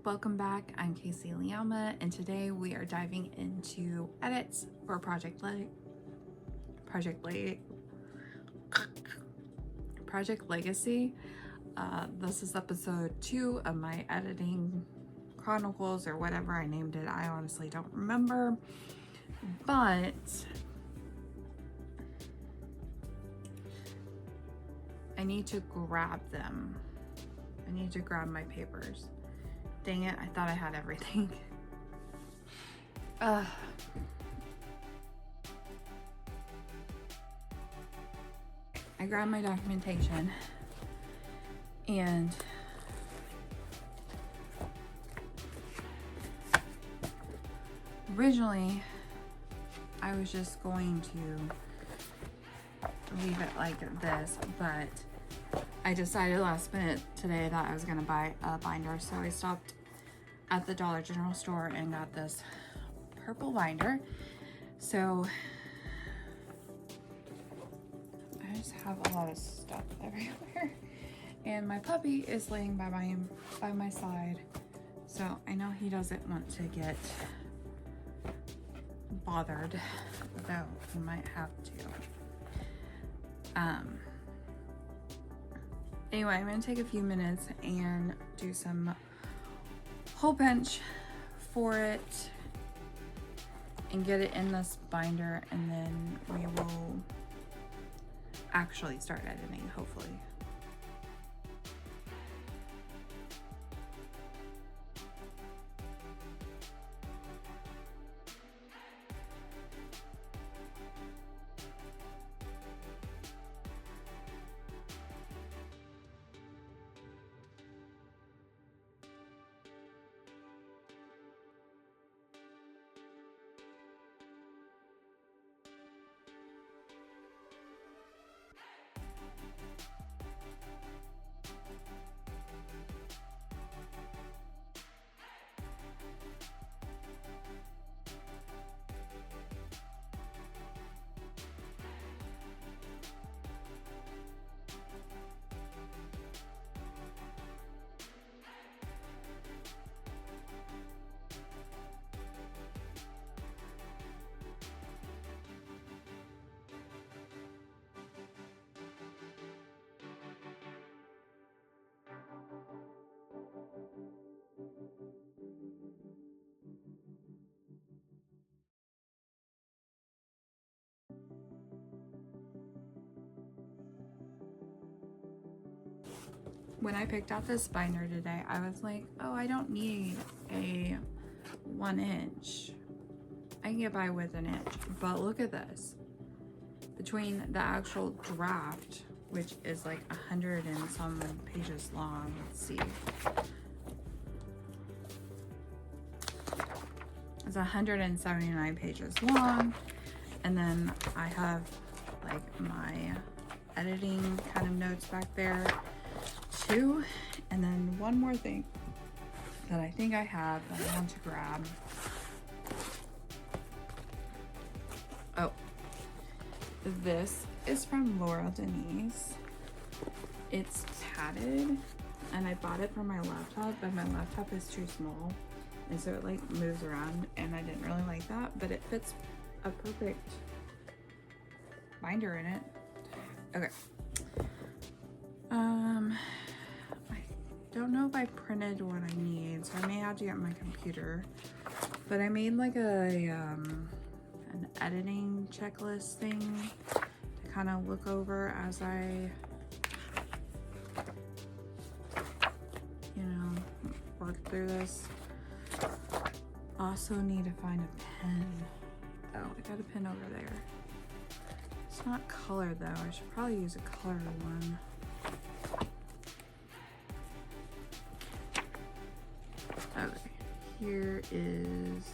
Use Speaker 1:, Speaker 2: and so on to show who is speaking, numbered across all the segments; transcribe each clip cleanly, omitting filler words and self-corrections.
Speaker 1: Welcome back. I'm Casey Liama, and today we are diving into edits for Project Legacy. This is episode 2 of my editing chronicles, or whatever I named it. I honestly don't remember, but I need to grab them. I need to grab my papers. Dang it, I thought I had everything. I grabbed my documentation, and originally I was just going to leave it like this, but I decided last minute today that I was gonna buy a binder, so I stopped at the Dollar General store and got this purple binder. So I just have a lot of stuff everywhere, and my puppy is laying by my side, so I know he doesn't want to get bothered, though he might have to. Anyway, I'm gonna take a few minutes and do some hole punch for it and get it in this binder, and then we will actually start editing, hopefully. When I picked out this binder today, I was like, oh, I don't need a 1 inch. I can get by with an inch, but look at this. Between the actual draft, which is like 100 and some pages long, let's see. It's 179 pages long, and then I have like my editing kind of notes back there too, and then one more thing that I think I have that I want to grab. Oh, this is from Laura Denise. It's tatted, and I bought it for my laptop, but my laptop is too small, and so it like moves around, and I didn't really like that, but it fits a perfect binder in it. Okay. I don't know if I printed what I need, so I may have to get my computer, but I made like an editing checklist thing to kind of look over as I, work through this. Also need to find a pen. Oh, I got a pen over there. It's not colored though. I should probably use a colored one. Okay, here is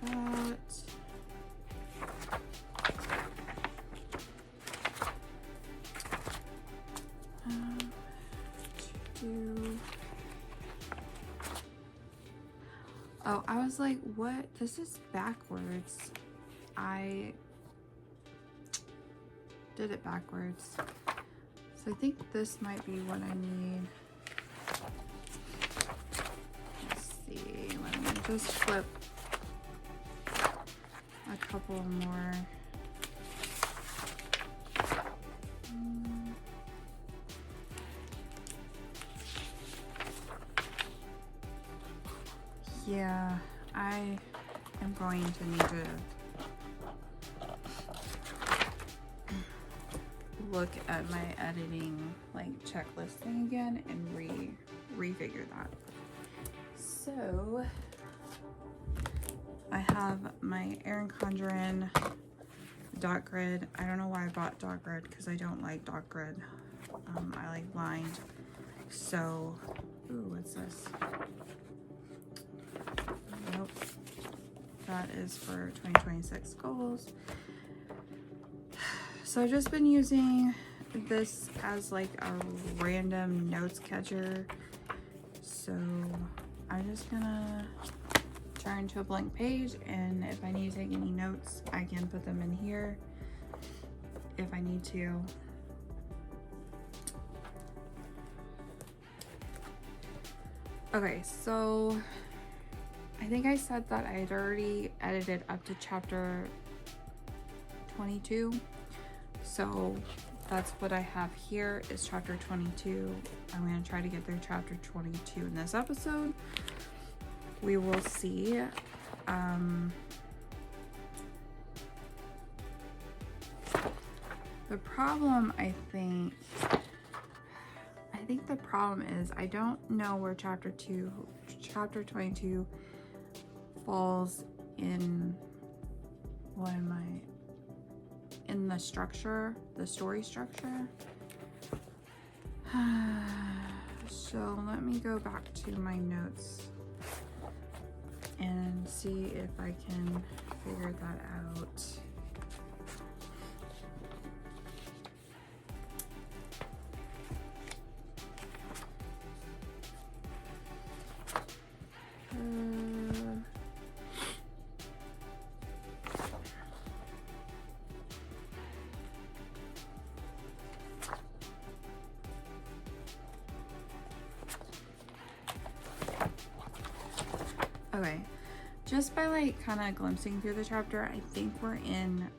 Speaker 1: that. Oh, I was like, what? This is backwards. I did it backwards. So I think this might be what I need. just flip a couple more. Yeah, I am going to need to look at my editing like checklist thing again and refigure that. So I have my Erin Condren dot grid. I don't know why I bought dot grid because I don't like dot grid. I like lined. So, ooh, what's this? Nope. That is for 2026 goals. So I've just been using this as like a random notes catcher. So I'm just gonna turn to a blank page, and if I need to take any notes, I can put them in here if I need to. Okay, so I think I said that I had already edited up to chapter 22. So that's what I have here is chapter 22. I'm going to try to get through chapter 22 in this episode. We will see. The problem, I think the problem is I don't know where chapter 22 falls in, in the structure, the story structure. So let me go back to my notes and see if I can figure that out. Okay, just by like kind of glimpsing through the chapter, I think we're in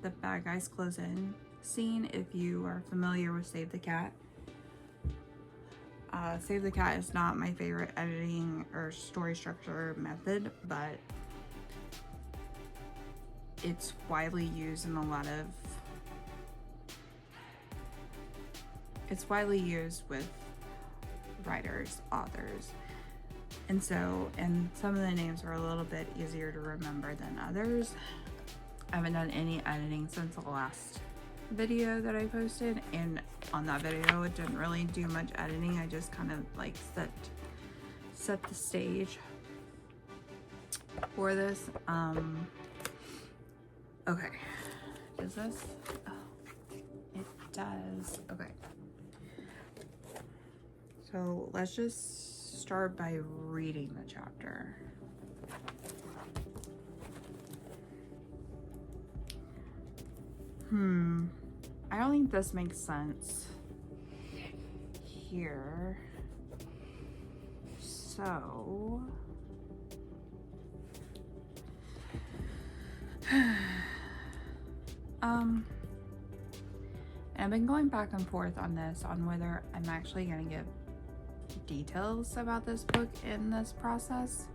Speaker 1: the bad guys close in scene. If you are familiar with Save the Cat, Save the Cat is not my favorite editing or story structure method, but it's widely used in it's widely used with writers, authors. And so, and some of the names are a little bit easier to remember than others. I haven't done any editing since the last video that I posted, and on that video it didn't really do much editing. I just kind of like set the stage for this. Okay, does this? Oh, it does. Okay, so let's just start by reading the chapter. I don't think this makes sense here. So and I've been going back and forth on this, on whether I'm actually going to give details about this book in this process.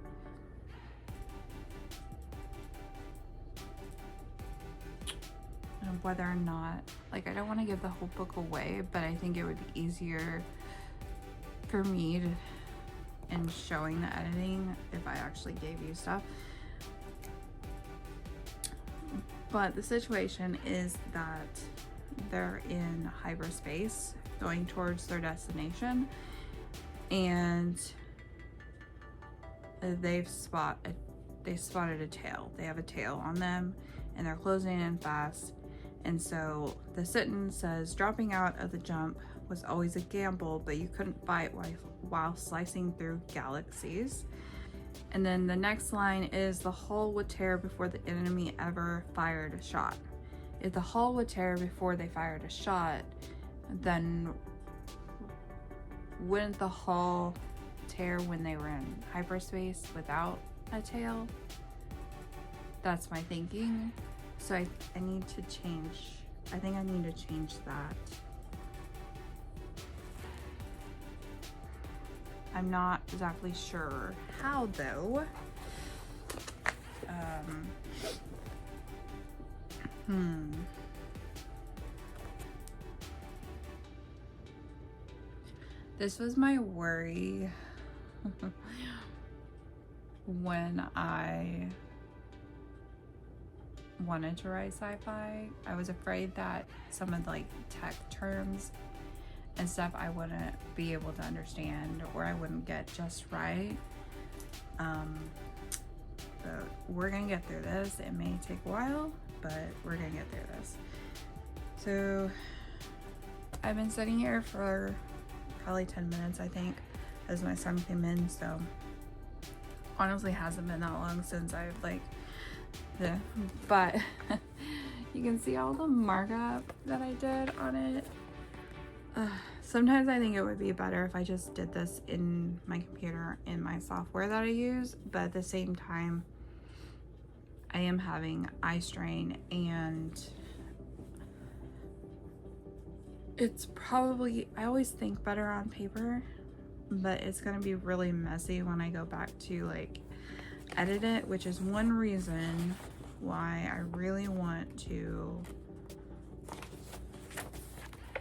Speaker 1: And whether or not, like, I don't want to give the whole book away, but I think it would be easier for me to, in showing the editing, if I actually gave you stuff. But the situation is that they're in hyperspace going towards their destination, and they spotted a tail. They have a tail on them, and they're closing in fast. And so the sentence says, dropping out of the jump was always a gamble, but you couldn't fight while slicing through galaxies. And then the next line is, the hull would tear before the enemy ever fired a shot. If the hull would tear before they fired a shot, then wouldn't the hull tear when they were in hyperspace without a tail. That's my thinking. So I need to change, I think I need to change that. I'm not exactly sure how though. This was my worry when I wanted to write sci-fi. I was afraid that some of the like tech terms and stuff I wouldn't be able to understand, or I wouldn't get just right. But we're gonna get through this. It may take a while, but we're gonna get through this. So I've been sitting here for probably 10 minutes, I think, as my son came in. So honestly hasn't been that long since I've like but you can see all the markup that I did on it. Sometimes I think it would be better if I just did this in my computer in my software that I use, but at the same time I am having eye strain, and it's probably, I always think better on paper, but it's gonna be really messy when I go back to like edit it, which is one reason why I really want to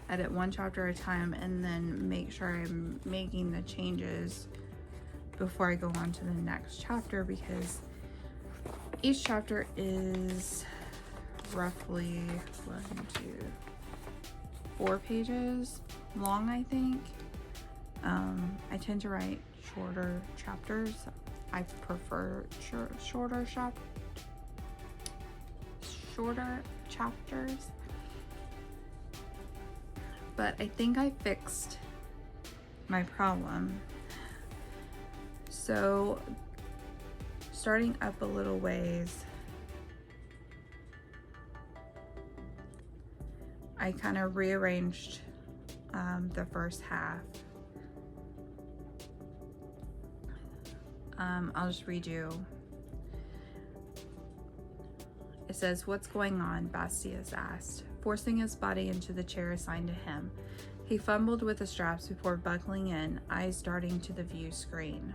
Speaker 1: edit one chapter at a time and then make sure I'm making the changes before I go on to the next chapter, because each chapter is roughly 4 pages long, I think. I tend to write shorter chapters. I prefer shorter chapters. But I think I fixed my problem. So starting up a little ways, I kind of rearranged the first half. I'll just read you. It says, "What's going on?" Bastias asked, forcing his body into the chair assigned to him. He fumbled with the straps before buckling in, eyes darting to the view screen.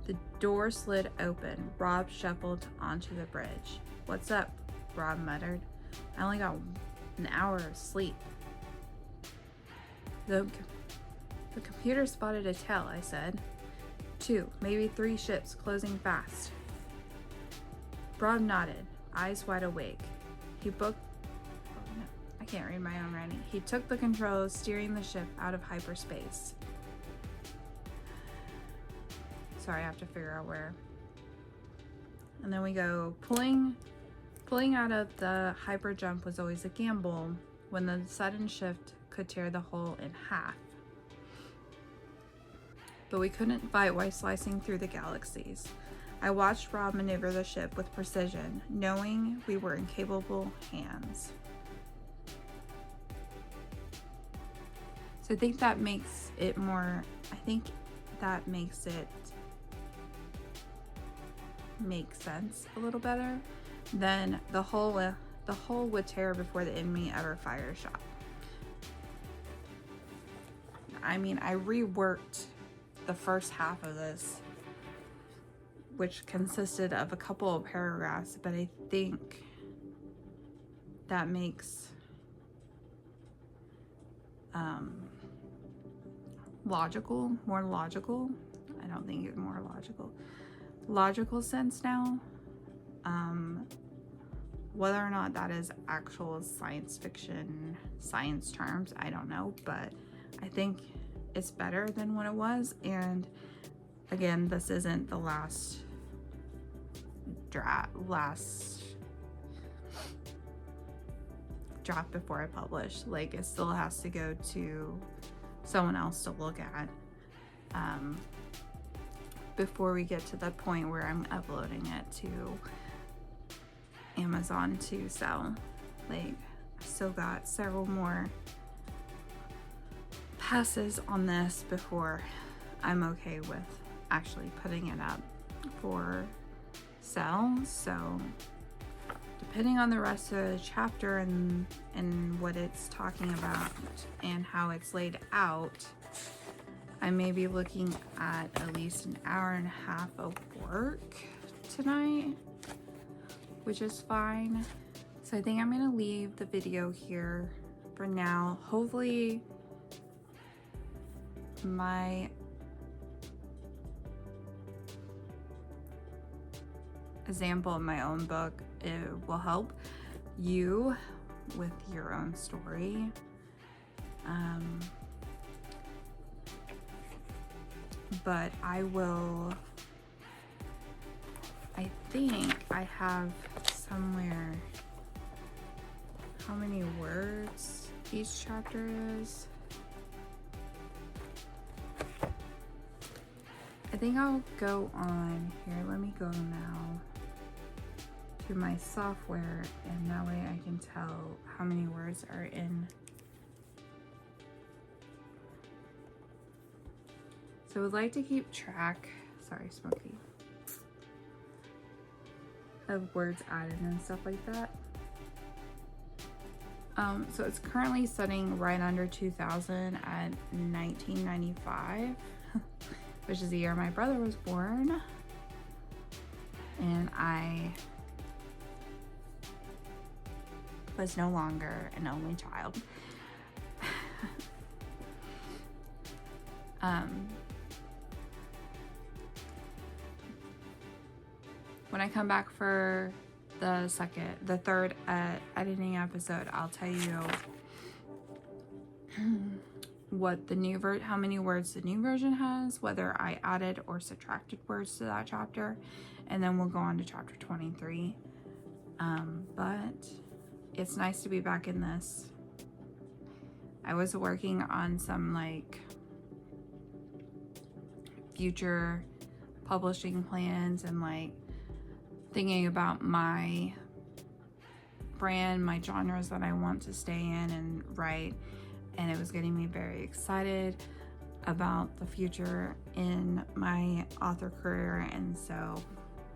Speaker 1: The door slid open. Rob shuffled onto the bridge. "What's up?" Rob muttered. "I only got an hour of sleep." The computer spotted a tail," I said. 2, maybe 3 ships closing fast. Rob nodded, eyes wide awake. I can't read my own writing. He took the controls, steering the ship out of hyperspace. Sorry, I have to figure out where. And then we go, pulling out of the hyper jump was always a gamble when the sudden shift could tear the hull in half. But we couldn't fight while slicing through the galaxies. I watched Rob maneuver the ship with precision, knowing we were in capable hands. So I think that makes it more, make sense a little better than the hull would tear before the enemy ever fired a shot. I mean, I reworked the first half of this, which consisted of a couple of paragraphs, but I think that makes more logical. I don't think it's more logical sense now. Whether or not that is actual science fiction, science terms, I don't know, but I think it's better than what it was. And again, this isn't the last draft before I publish. Like, it still has to go to someone else to look at before we get to the point where I'm uploading it to Amazon to sell. Like, I still got several more passes on this before I'm okay with actually putting it up for sale. So depending on the rest of the chapter and what it's talking about and how it's laid out, I may be looking at least an hour and a half of work tonight, which is fine. So I think I'm gonna leave the video here for now. Hopefully my example of my own book, it will help you with your own story. But I think I have somewhere how many words each chapter is. I think I'll go on here. Let me go now to my software, and that way I can tell how many words are in. So I would like to keep track, sorry, Smokey, of words added and stuff like that. So it's currently sitting right under 2,000 at 1995, which is the year my brother was born. And I was no longer an only child. When I come back for the third editing episode, I'll tell you what the new how many words the new version has, whether I added or subtracted words to that chapter, and then we'll go on to chapter 23. But it's nice to be back in this. I was working on some like future publishing plans and like thinking about my brand, my genres that I want to stay in and write, and it was getting me very excited about the future in my author career. And so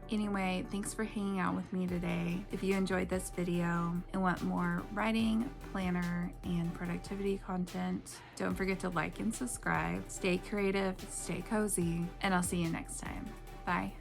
Speaker 1: anyway, thanks for hanging out with me today. If you enjoyed this video and want more writing, planner, and productivity content, don't forget to like and subscribe. Stay creative, stay cozy, and I'll see you next time. Bye.